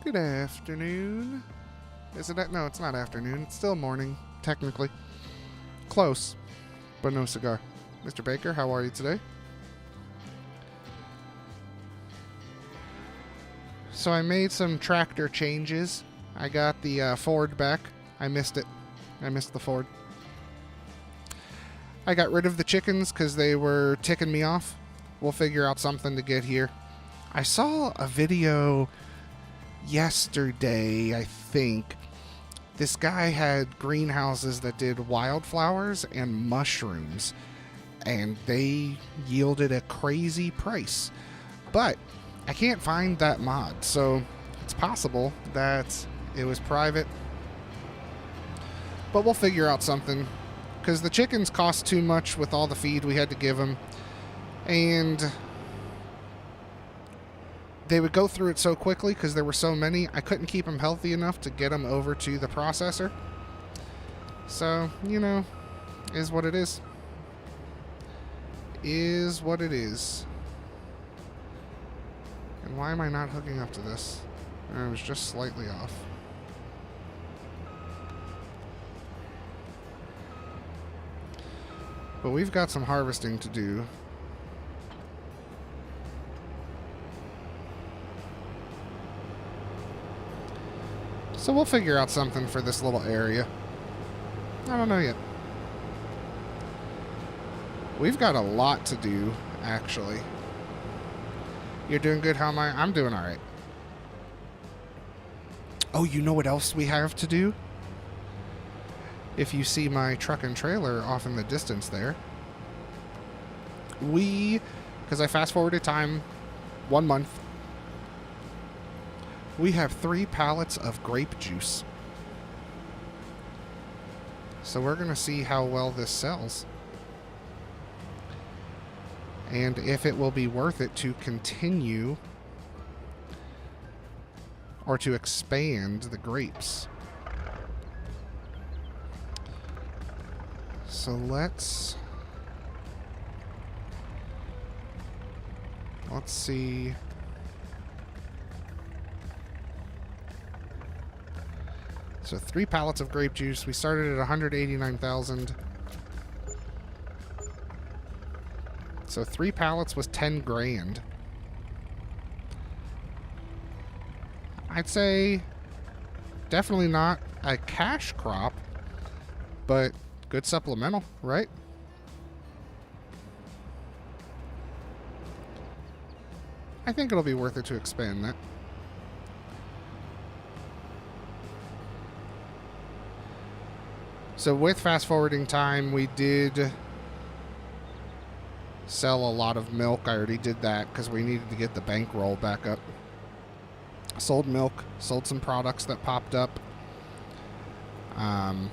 Good afternoon. Is it? No, it's not afternoon. It's still morning, technically. Close, but no cigar. Mr. Baker, how are you today? So I made some tractor changes. I got the Ford back. I missed it. I missed the Ford. I got rid of the chickens because they were ticking me off. We'll figure out something to get here. I saw a video yesterday, I think. This guy had greenhouses that did wildflowers and mushrooms, and they yielded a crazy price. But I can't find that mod, so it's possible that it was private. But we'll figure out something, because the chickens cost too much with all the feed we had to give them, and they would go through it so quickly because there were so many. I couldn't keep them healthy enough to get them over to the processor. So, you know, is what it is. Is what it is. And why am I not hooking up to this? I was just slightly off. But we've got some harvesting to do. So we'll figure out something for this little area. I don't know yet. We've got a lot to do, actually. You're doing good, how am I? I'm doing alright. Oh, you know what else we have to do? If you see my truck and trailer off in the distance there, because I fast forwarded time 1 month, we have 3 pallets of grape juice. So we're going to see how well this sells. And if it will be worth it to continue or to expand the grapes. So let's see. So 3 pallets of grape juice. We started at 189,000. So 3 pallets was 10 grand. I'd say definitely not a cash crop, but good supplemental, right? I think it'll be worth it to expand that. So with fast forwarding time, we did sell a lot of milk. I already did that because we needed to get the bankroll back up. Sold milk, sold some products that popped up. And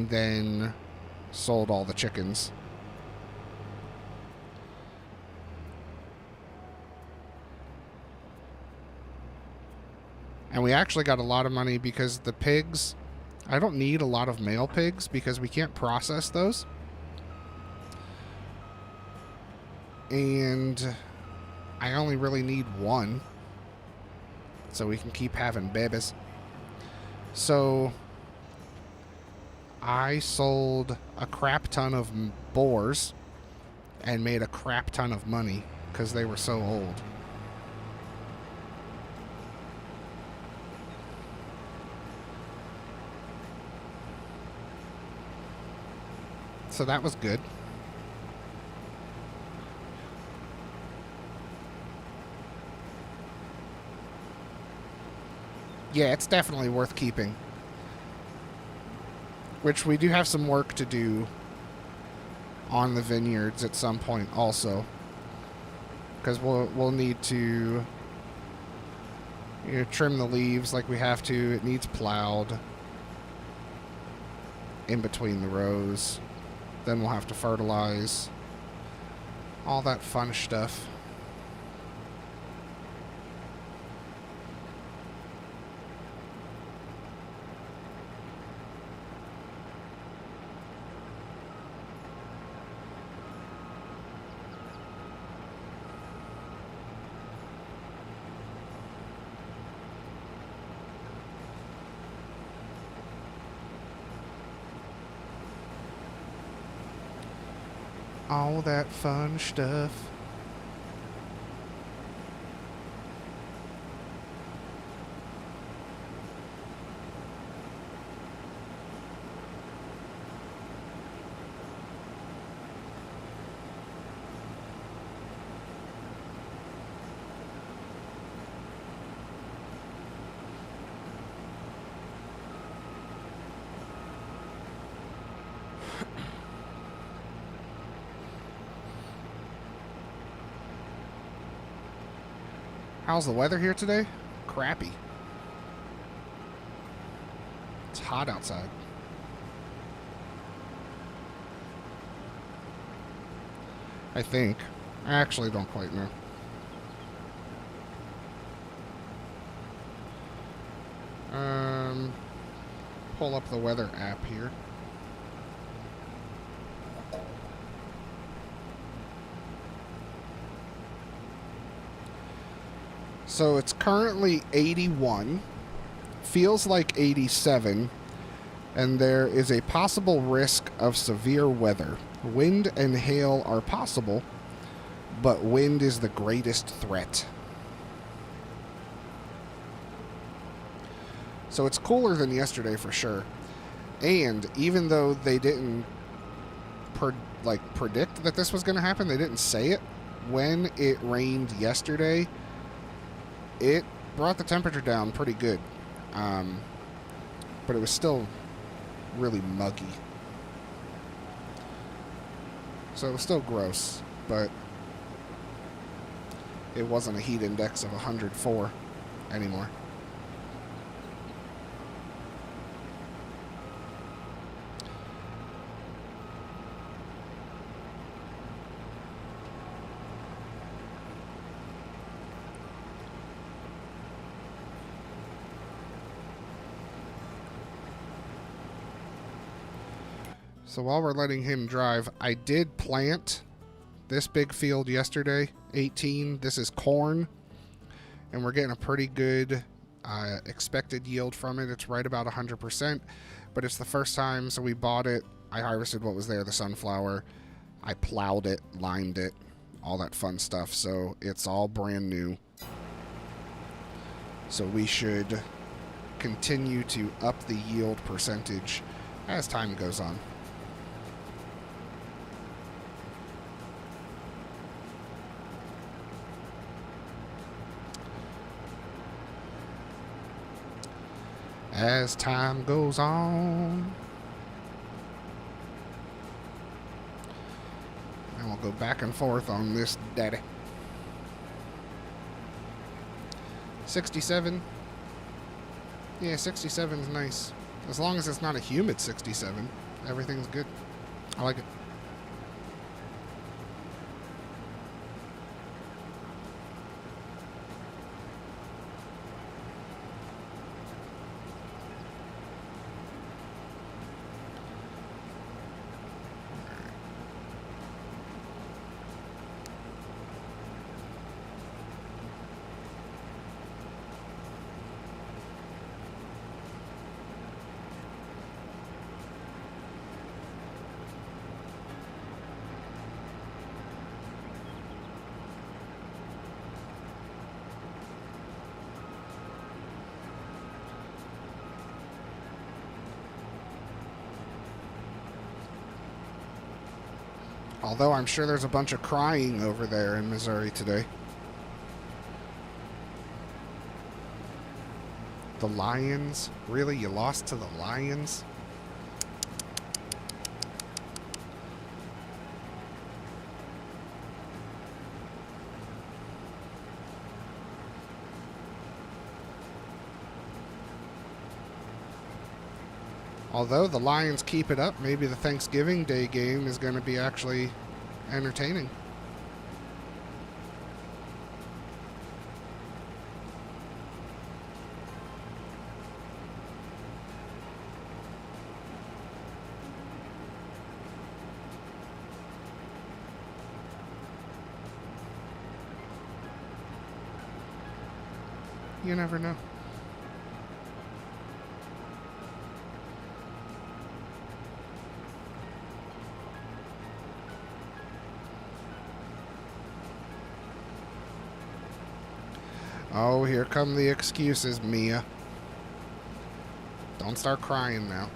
then sold all the chickens. And we actually got a lot of money because the pigs, I don't need a lot of male pigs because we can't process those. And I only really need 1. So we can keep having babies. So I sold a crap ton of boars and made a crap ton of money because they were so old. So that was good. Yeah, it's definitely worth keeping. Which we do have some work to do on the vineyards at some point also. Because we'll need to trim the leaves like we have to. It needs plowed in between the rows. Then we'll have to fertilize. All that fun stuff. all that fun stuff. How's the weather here today? Crappy. It's hot outside. I think. I actually don't quite know. Pull up the weather app here. So it's currently 81, feels like 87, and there is a possible risk of severe weather. Wind and hail are possible, but wind is the greatest threat. So it's cooler than yesterday for sure. And even though they didn't predict that this was going to happen, they didn't say it, when it rained yesterday, it brought the temperature down pretty good. But it was still really muggy. So it was still gross, but it wasn't a heat index of 104 anymore. So while we're letting him drive, I did plant this big field yesterday, 18. This is corn, and we're getting a pretty good expected yield from it. It's right about 100%, but it's the first time, so we bought it. I harvested what was there, the sunflower. I plowed it, limed it, all that fun stuff, so it's all brand new. So we should continue to up the yield percentage as time goes on. As time goes on. And we'll go back and forth on this daddy. 67. Yeah, 67 is nice. As long as it's not a humid 67, everything's good. I like it. Although I'm sure there's a bunch of crying over there in Missouri today. The Lions? Really? You lost to the Lions? Although the Lions keep it up, maybe the Thanksgiving Day game is going to be actually entertaining. You never know. Oh, here come the excuses, Mia. Don't start crying now.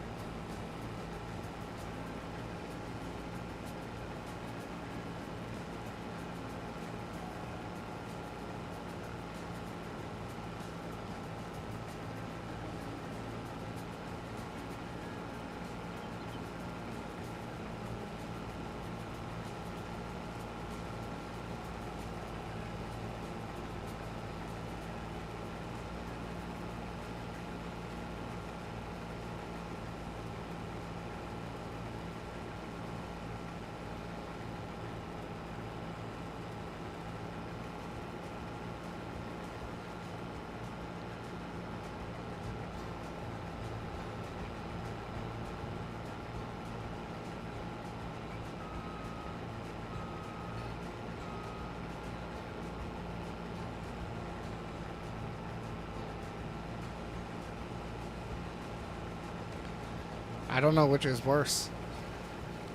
I don't know which is worse.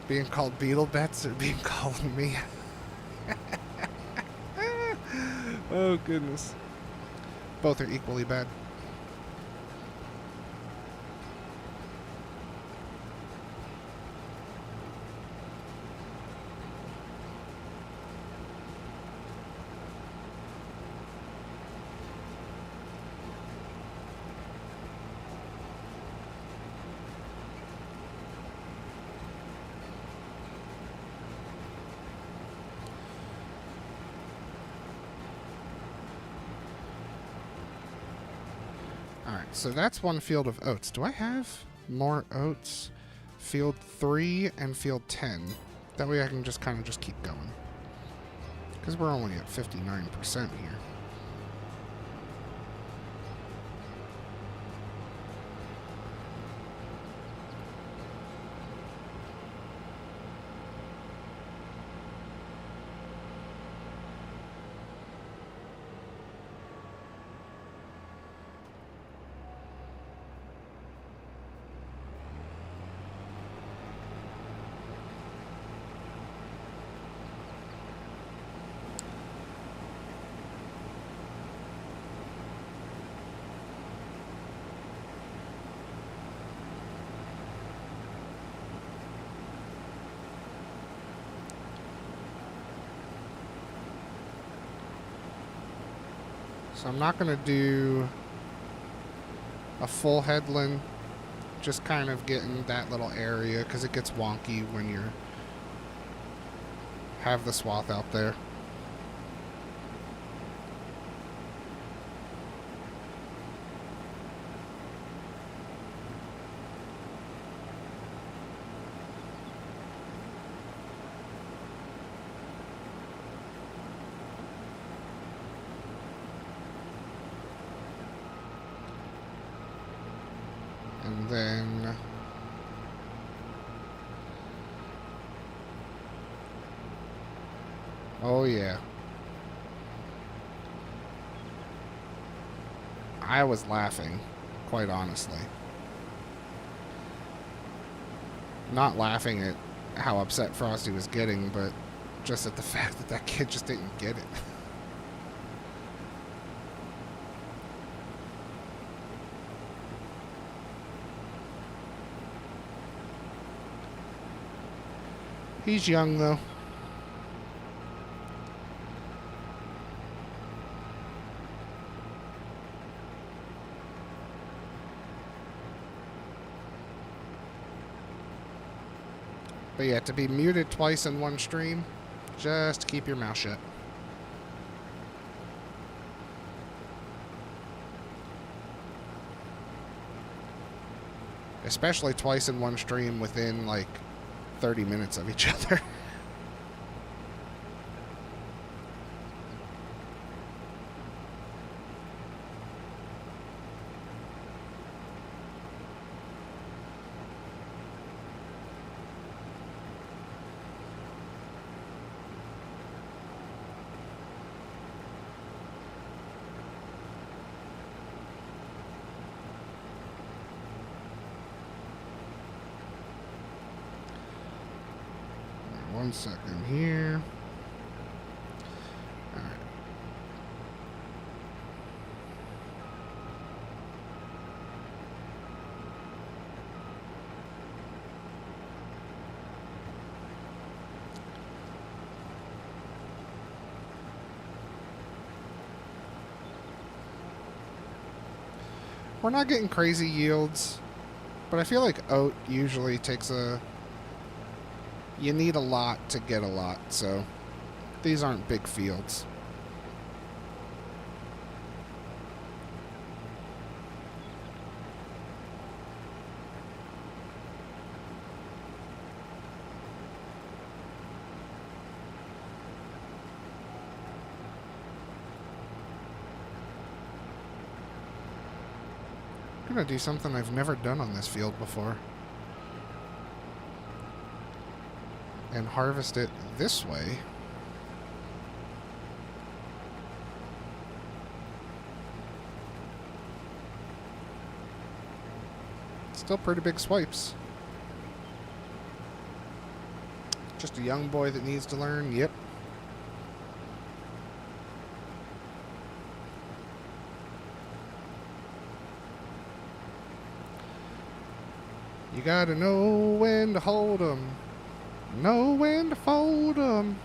Being called Beetle Bets or being called Mia. Oh, goodness. Both are equally bad. Alright, so that's one field of oats. Do I have more oats? Field 3 and field 10. That way I can just kind of just keep going. Because we're only at 59% here. So I'm not going to do a full headland, just kind of getting that little area because it gets wonky when you have the swath out there. And then oh yeah, I was laughing, quite honestly. Not laughing at how upset Frosty was getting, but just at the fact that that kid just didn't get it. He's young, though. But yeah, to be muted twice in one stream, just keep your mouth shut. Especially twice in one stream within, like, 30 minutes of each other. One second here. All right. We're not getting crazy yields, but I feel like oat usually takes you need a lot to get a lot, so these aren't big fields. I'm gonna do something I've never done on this field before. And harvest it this way. Still pretty big swipes. Just a young boy that needs to learn, yep. You gotta know when to hold 'em. Know when to fold 'em.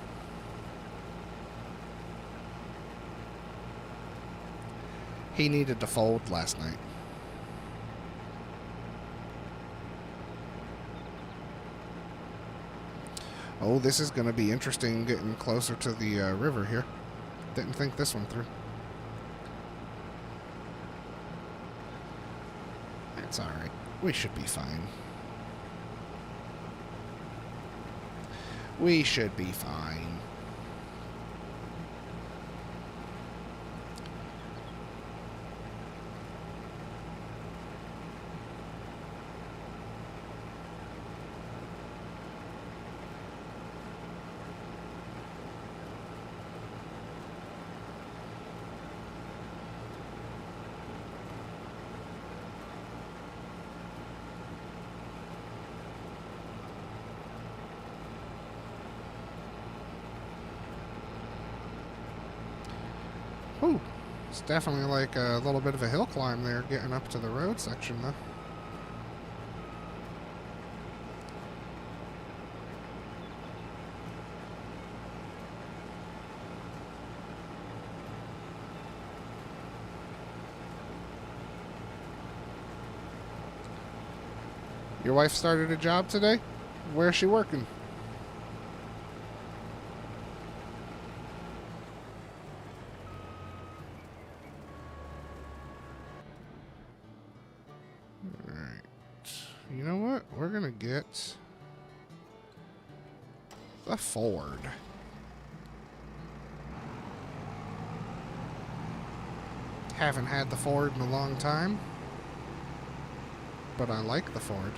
He needed to fold last night. Oh, this is going to be interesting getting closer to the river here. Didn't think this one through. That's alright. We should be fine. We should be fine. Ooh, it's definitely like a little bit of a hill climb there, getting up to the road section, though. Your wife started a job today? Where's she working? You know what? We're gonna get the Ford. Haven't had the Ford in a long time, but I like the Ford.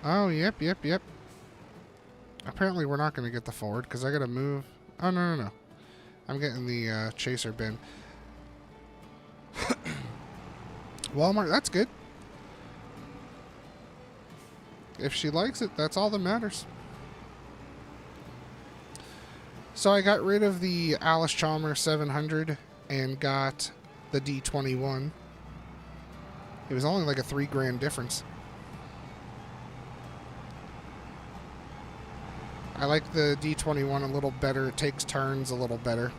Oh, yep. Apparently we're not going to get the Ford because I got to move. Oh, no. I'm getting the Chaser bin. Walmart, that's good. If she likes it, that's all that matters. So I got rid of the Alice Chalmers 700 and got the D21. It was only like a $3,000 difference. I like the D21 a little better. It takes turns a little better.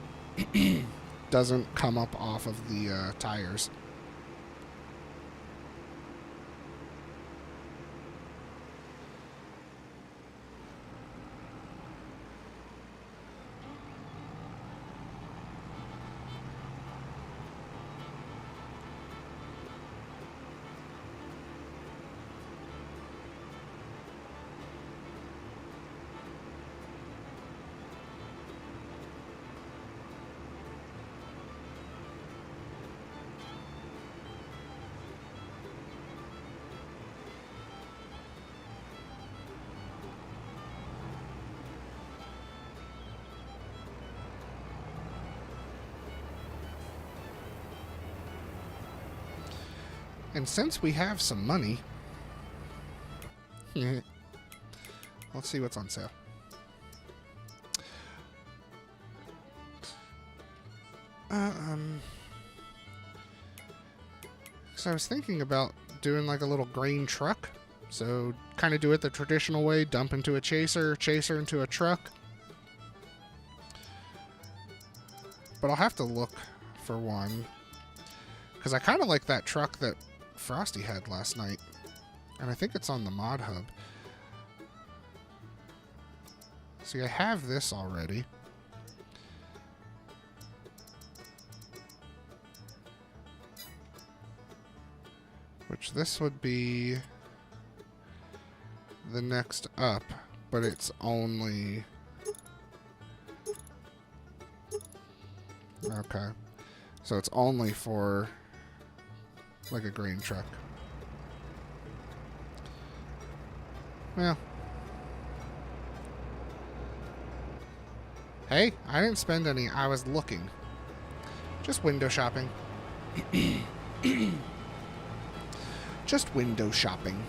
Doesn't come up off of the tires. And since we have some money, let's see what's on sale. So I was thinking about doing like a little grain truck. So kind of do it the traditional way, dump into a chaser, chaser into a truck. But I'll have to look for one, because I kind of like that truck that Frosty had last night. And I think it's on the mod hub. See, I have this already. Which this would be the next up, but it's only... Okay. So it's only for like a green truck. Well. Hey, I didn't spend any. I was looking. Just window shopping. Just window shopping.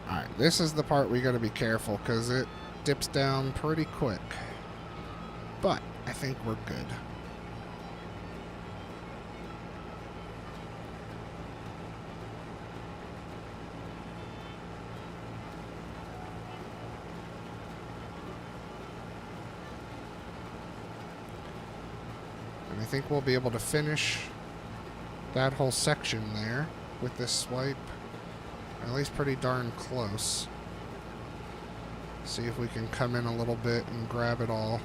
Alright, this is the part we gotta be careful because it dips down pretty quick. But I think we're good. And I think we'll be able to finish that whole section there with this swipe. At least pretty darn close. See if we can come in a little bit and grab it all.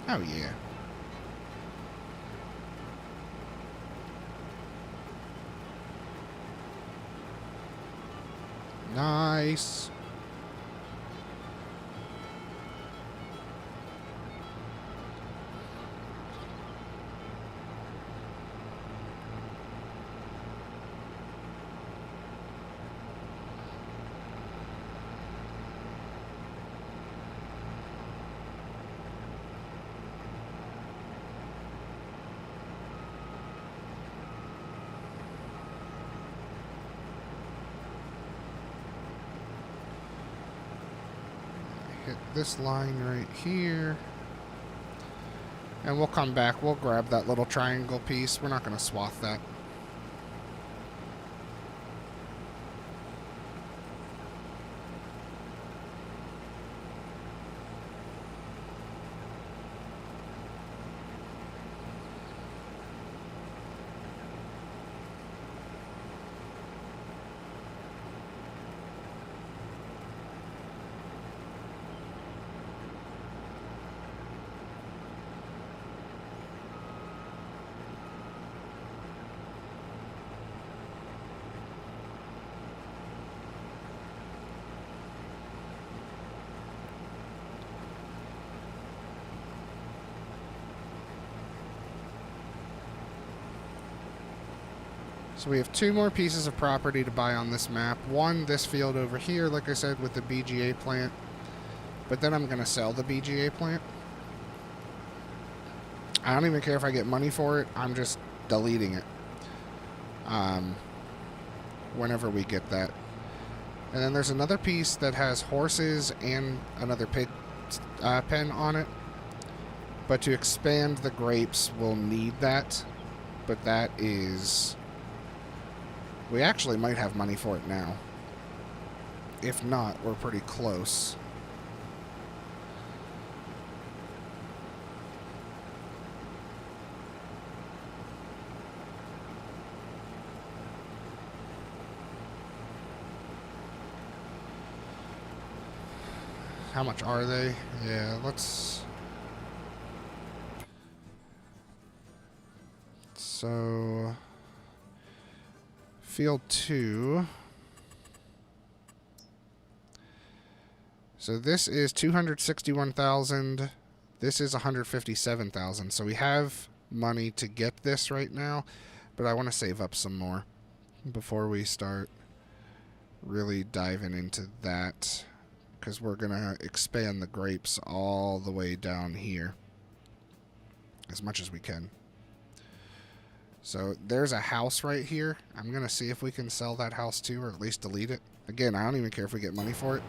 Oh yeah. Nice. Hit this line right here. And we'll come back. We'll grab that little triangle piece. We're not going to swath that. So we have 2 more pieces of property to buy on this map. One, this field over here, like I said, with the BGA plant. But then I'm going to sell the BGA plant. I don't even care if I get money for it. I'm just deleting it. Whenever we get that. And then there's another piece that has horses and another pig pen on it. But to expand the grapes, we'll need that. But that is... We actually might have money for it now. If not, we're pretty close. How much are they? Yeah, let's... So... Field 2. So this is 261,000. This is 157,000. So we have money to get this right now, but I want to save up some more before we start really diving into that, because we're going to expand the grapes all the way down here as much as we can. So there's a house right here. I'm going to see if we can sell that house too, or at least delete it. Again, I don't even care if we get money for it.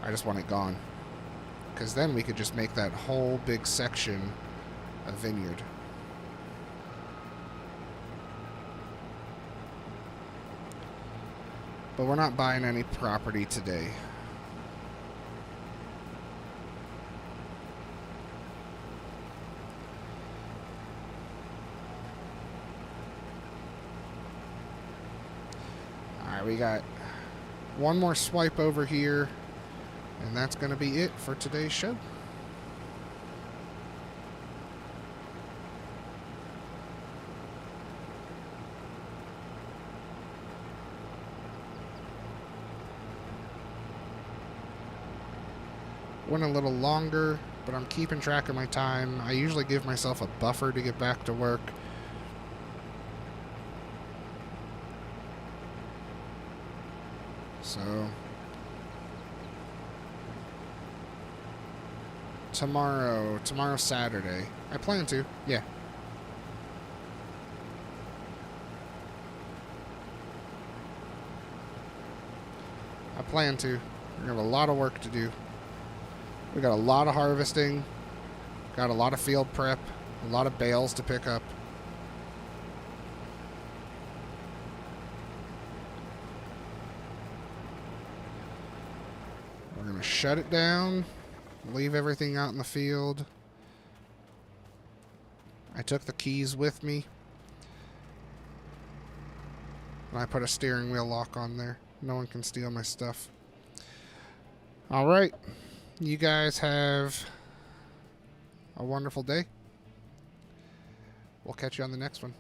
I just want it gone. Because then we could just make that whole big section a vineyard. But we're not buying any property today. Alright, we got one more swipe over here, and that's going to be it for today's show. Went a little longer, but I'm keeping track of my time. I usually give myself a buffer to get back to work. So tomorrow's Saturday. I plan to, yeah. I plan to. We have a lot of work to do. We got a lot of harvesting, got a lot of field prep, a lot of bales to pick up. We're going to shut it down, leave everything out in the field. I took the keys with me, and I put a steering wheel lock on there. No one can steal my stuff. All right. You guys have a wonderful day. We'll catch you on the next one.